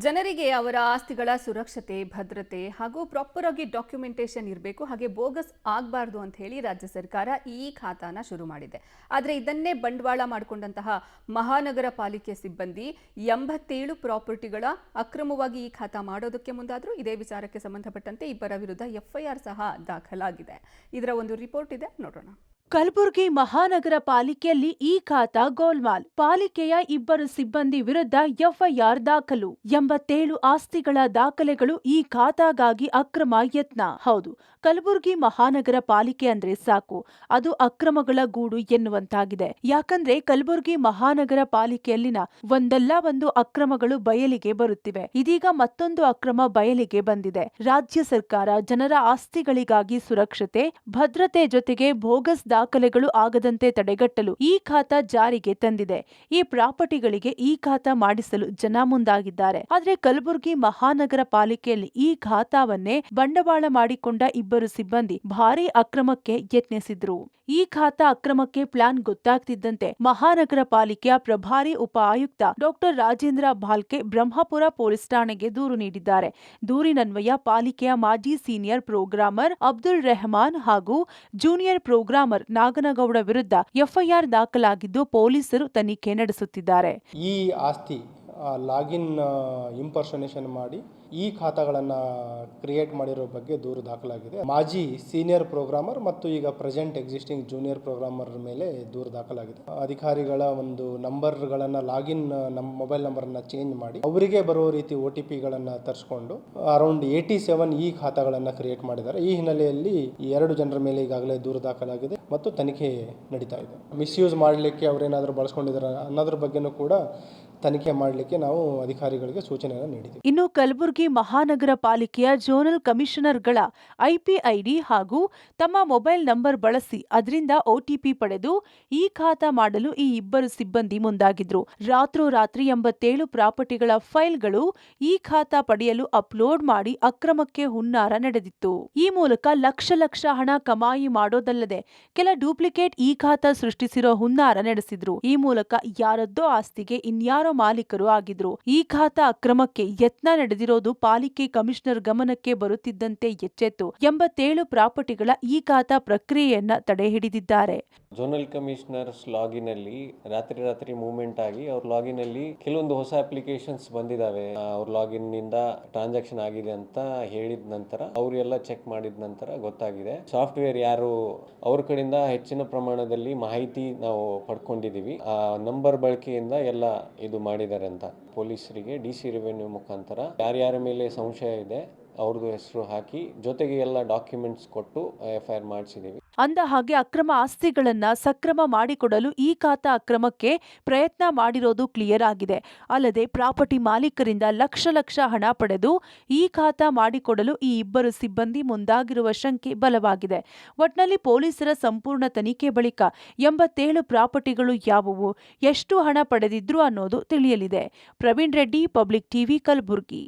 ಜನರಿಗೆ ಅವರ ಆಸ್ತಿಗಳ ಸುರಕ್ಷತೆ, ಭದ್ರತೆ ಹಾಗೂ ಪ್ರಾಪರ್ ಆಗಿ ಡಾಕ್ಯುಮೆಂಟೇಶನ್ ಇರಬೇಕು, ಹಾಗೆ ಬೋಗಸ್ ಆಗಬಾರ್ದು ಅಂತ ಹೇಳಿ ರಾಜ್ಯ ಸರ್ಕಾರ ಈ ಖಾತಾನ ಶುರು ಮಾಡಿದೆ. ಆದರೆ ಇದನ್ನೇ ಬಂಡವಾಳ ಮಾಡಿಕೊಂಡಂತಹ ಮಹಾನಗರ ಪಾಲಿಕೆ ಸಿಬ್ಬಂದಿ 87 ಪ್ರಾಪರ್ಟಿಗಳ ಅಕ್ರಮವಾಗಿ ಈ ಖಾತಾ ಮಾಡೋದಕ್ಕೆ ಮುಂದಾದರೂ. ಇದೇ ವಿಚಾರಕ್ಕೆ ಸಂಬಂಧಪಟ್ಟಂತೆ ಇಬ್ಬರ ವಿರುದ್ಧ ಎಫ್ಐಆರ್ ಸಹ ದಾಖಲಾಗಿದೆ. ಇದರ ಒಂದು ರಿಪೋರ್ಟ್ ಇದೆ, ನೋಡೋಣ. ಕಲಬುರಗಿ ಮಹಾನಗರ ಪಾಲಿಕೆಯಲ್ಲಿ ಈ ಖಾತಾ ಗೋಲ್ಮಾಲ್. ಪಾಲಿಕೆಯ ಇಬ್ಬರು ಸಿಬ್ಬಂದಿ ವಿರುದ್ಧ ಎಫ್ಐಆರ್ ದಾಖಲು. 87 ಆಸ್ತಿಗಳ ದಾಖಲೆಗಳು ಈ ಖಾತಾಗಾಗಿ ಅಕ್ರಮ ಯತ್ನ. ಹೌದು, ಕಲಬುರಗಿ ಮಹಾನಗರ ಪಾಲಿಕೆ ಅಂದ್ರೆ ಸಾಕು, ಅದು ಅಕ್ರಮಗಳ ಗೂಡು ಎನ್ನುವಂತಾಗಿದೆ. ಯಾಕಂದ್ರೆ ಕಲಬುರಗಿ ಮಹಾನಗರ ಪಾಲಿಕೆಯಲ್ಲಿನ ಒಂದಲ್ಲ ಒಂದು ಅಕ್ರಮಗಳು ಬಯಲಿಗೆ ಬರುತ್ತಿವೆ. ಇದೀಗ ಮತ್ತೊಂದು ಅಕ್ರಮ ಬಯಲಿಗೆ ಬಂದಿದೆ. ರಾಜ್ಯ ಸರ್ಕಾರ ಜನರ ಆಸ್ತಿಗಳಿಗಾಗಿ ಸುರಕ್ಷತೆ, ಭದ್ರತೆ ಜೊತೆಗೆ ಬೋಗಸ್ ದಾಖಲೆಗಳು ಆಗದಂತೆ ತಡೆಗಟ್ಟಲು ಈ ಖಾತಾ ಜಾರಿಗೆ ತಂದಿದೆ. ಈ ಪ್ರಾಪರ್ಟಿಗಳಿಗೆ ಈ ಖಾತಾ ಮಾಡಿಸಲು ಜನ ಮುಂದಾಗಿದ್ದಾರೆ. ಆದ್ರೆ ಕಲಬುರಗಿ ಮಹಾನಗರ ಪಾಲಿಕೆಯಲ್ಲಿ ಈ ಖಾತಾವನ್ನೇ ಬಂಡವಾಳ ಮಾಡಿಕೊಂಡ ಇಬ್ಬರು ಸಿಬ್ಬಂದಿ ಭಾರೀ ಅಕ್ರಮಕ್ಕೆ ಯತ್ನಿಸಿದ್ರು. ಈ ಖಾತಾ ಅಕ್ರಮಕ್ಕೆ ಪ್ಲಾನ್ ಗೊತ್ತಾಗ್ತಿದ್ದಂತೆ ಮಹಾನಗರ ಪಾಲಿಕೆಯ ಪ್ರಭಾರಿ ಉಪ ಆಯುಕ್ತ ಡಾಕ್ಟರ್ ರಾಜೇಂದ್ರ ಭಾಲ್ಕೆ ಬ್ರಹ್ಮಪುರ ಪೊಲೀಸ್ ಠಾಣೆಗೆ ದೂರು ನೀಡಿದ್ದಾರೆ. ದೂರಿನನ್ವಯ ಪಾಲಿಕೆಯ ಮಾಜಿ ಸೀನಿಯರ್ ಪ್ರೋಗ್ರಾಮರ್ ಅಬ್ದುಲ್ ರೆಹಮಾನ್ ಹಾಗೂ ಜೂನಿಯರ್ ಪ್ರೋಗ್ರಾಮರ್ ನಾಗನಗೌಡ ವಿರುದ್ಧ ಎಫ್ಐಆರ್ ದಾಖಲಾಗಿದ್ದು ಪೊಲೀಸರು ತನಿಖೆ ನಡೆಸುತ್ತಿದ್ದಾರೆ. ಈ ಆಸ್ತಿ ಲಾಗಿನ್ ಇಂಪರ್ಸನೇಷನ್ ಮಾಡಿ ಈ ಖಾತಾಗಳನ್ನು ಕ್ರಿಯೇಟ್ ಮಾಡಿರೋ ಬಗ್ಗೆ ದೂರು ದಾಖಲಾಗಿದೆ. ಮಾಜಿ ಸೀನಿಯರ್ ಪ್ರೋಗ್ರಾಮರ್ ಮತ್ತು ಈಗ ಪ್ರೆಸೆಂಟ್ ಎಕ್ಸಿಸ್ಟಿಂಗ್ ಜೂನಿಯರ್ ಪ್ರೋಗ್ರಾಮರ್ ಮೇಲೆ ದೂರು ದಾಖಲಾಗಿದೆ. ಅಧಿಕಾರಿಗಳ ಒಂದು ನಂಬರ್ಗಳನ್ನು ಲಾಗಿನ್ ಮೊಬೈಲ್ ನಂಬರನ್ನು ಚೇಂಜ್ ಮಾಡಿ ಅವರಿಗೆ ಬರುವ ರೀತಿ OTPಗಳನ್ನು ತರಿಸ್ಕೊಂಡು ಅರೌಂಡ್ 87 ಈ ಖಾತಾಗಳನ್ನು ಕ್ರಿಯೇಟ್ ಮಾಡಿದ್ದಾರೆ. ಈ ಹಿನ್ನೆಲೆಯಲ್ಲಿ ಈ 2 ಜನರ ಮೇಲೆ ಈಗಾಗಲೇ ದೂರು ದಾಖಲಾಗಿದೆ ಮತ್ತು ತನಿಖೆ ನಡೀತಾ ಇದೆ. ಮಿಸ್ಯೂಸ್ ಮಾಡಲಿಕ್ಕೆ ಅವರೇನಾದರೂ ಬಳಸ್ಕೊಂಡಿದ್ದಾರೆ ಅನ್ನೋದ್ರ ಬಗ್ಗೆನೂ ಕೂಡ ತನಿಖೆ ಮಾಡಲಿಕ್ಕೆ ನಾವು ಅಧಿಕಾರಿಗಳಿಗೆ ಸೂಚನೆಯನ್ನು ನೀಡಿದ್ದೀವಿ. ಇನ್ನು ಕಲಬುರಗಿ ಮಹಾನಗರ ಪಾಲಿಕೆಯ ಝೋನಲ್ ಕಮಿಷನರ್ಗಳ IP ID ಹಾಗೂ ತಮ್ಮ ಮೊಬೈಲ್ ನಂಬರ್ ಬಳಸಿ ಅದರಿಂದ OTP ಪಡೆದು ಈ ಖಾತಾ ಮಾಡಲು ಈ ಇಬ್ಬರು ಸಿಬ್ಬಂದಿ ಮುಂದಾಗಿದ್ರು. ರಾತ್ರೋರಾತ್ರಿ 87 ಪ್ರಾಪರ್ಟಿಗಳ ಫೈಲ್ಗಳು ಈ ಖಾತಾ ಪಡೆಯಲು ಅಪ್ಲೋಡ್ ಮಾಡಿ ಅಕ್ರಮಕ್ಕೆ ಹುನ್ನಾರ ನಡೆದಿತ್ತು. ಈ ಮೂಲಕ ಲಕ್ಷ ಹಣ ಕಮಾಯಿ ಮಾಡೋದಲ್ಲದೆ ಕೆಲ ಡೂಪ್ಲಿಕೇಟ್ ಈ ಖಾತಾ ಸೃಷ್ಟಿಸಿರೋ ಹುನ್ನಾರ ನಡೆಸಿದ್ರು. ಈ ಮೂಲಕ ಯಾರದ್ದೋ ಆಸ್ತಿಗೆ ಇನ್ಯಾರೋ ಮಾಲೀಕರು ಆಗಿದ್ರು. ಈ ಖಾತಾ ಅಕ್ರಮಕ್ಕೆ ಯತ್ನ ನಡೆದಿರೋದು ಪಾಲಿಕೆ ಕಮಿಷನರ್ ಗಮನಕ್ಕೆ ಬರುತ್ತಿದ್ದಂತೆ ಎಚ್ಚೆತ್ತು 87 ಪ್ರಾಪರ್ಟಿಗಳ ಈ ಖಾತಾ ಪ್ರಕ್ರಿಯೆಯನ್ನ ತಡೆ ಹಿಡಿದಿದ್ದಾರೆ. ಝೋನಲ್ ಕಮಿಷನರ್ಸ್ ಲಾಗಿನ್ ಅಲ್ಲಿ ರಾತ್ರಿ ಮೂವ್ಮೆಂಟ್ ಆಗಿ ಅವ್ರ ಲಾಗಿನ್ ಅಲ್ಲಿ ಕೆಲವೊಂದು ಹೊಸ ಅಪ್ಲಿಕೇಶನ್ಸ್ ಬಂದಿದಾವೆ. ಅವ್ರ ಲಾಗಿನ್ ನಿಂದ ಟ್ರಾನ್ಸಾಕ್ಷನ್ ಆಗಿದೆ ಅಂತ ಹೇಳಿದ ನಂತರ ಅವರೆಲ್ಲ ಚೆಕ್ ಮಾಡಿದ ನಂತರ ಗೊತ್ತಾಗಿದೆ ಸಾಫ್ಟ್ವೇರ್ ಯಾರು ಅವ್ರ ಕಡೆಯಿಂದ ಹೆಚ್ಚಿನ ಪ್ರಮಾಣದಲ್ಲಿ ಮಾಹಿತಿ ನಾವು ಪಡ್ಕೊಂಡಿದೀವಿ. ಆ ನಂಬರ್ ಬಳಕೆಯಿಂದ ಎಲ್ಲ ಇದು ಮಾಡಿದ್ದಾರೆ ಅಂತ ಪೊಲೀಸರಿಗೆ DC ರೆವೆನ್ಯೂ ಮುಖಾಂತರ ಯಾರ್ಯಾರ ಮೇಲೆ ಸಂಶಯ ಇದೆ ಅವ್ರದ್ದು ಹೆಸರು ಹಾಕಿ ಜೊತೆಗೆ ಎಲ್ಲ ಡಾಕ್ಯುಮೆಂಟ್ಸ್ ಕೊಟ್ಟು FIR ಮಾಡಿಸಿದ್ದೀವಿ. ಅಂದ ಹಾಗೆ ಅಕ್ರಮ ಆಸ್ತಿಗಳನ್ನ ಸಕ್ರಮ ಮಾಡಿಕೊಡಲು ಈ ಖಾತಾ ಅಕ್ರಮಕ್ಕೆ ಪ್ರಯತ್ನ ಮಾಡಿರೋದು ಕ್ಲಿಯರ್ ಆಗಿದೆ. ಅಲ್ಲದೆ ಪ್ರಾಪರ್ಟಿ ಮಾಲೀಕರಿಂದ ಲಕ್ಷ ಹಣ ಪಡೆದು ಈ ಖಾತಾ ಮಾಡಿಕೊಡಲು ಈ ಇಬ್ಬರು ಸಿಬ್ಬಂದಿ ಮುಂದಾಗಿರುವ ಶಂಕೆ ಬಲವಾಗಿದೆ. ಒಟ್ನಲ್ಲಿ ಪೊಲೀಸರ ಸಂಪೂರ್ಣ ತನಿಖೆ ಬಳಿಕ 87 ಪ್ರಾಪರ್ಟಿಗಳು ಯಾವುವು, ಎಷ್ಟು ಹಣ ಪಡೆದಿದ್ರು ಅನ್ನೋದು ತಿಳಿಯಲಿದೆ. Praveen Reddy, public TV, Kalaburagi.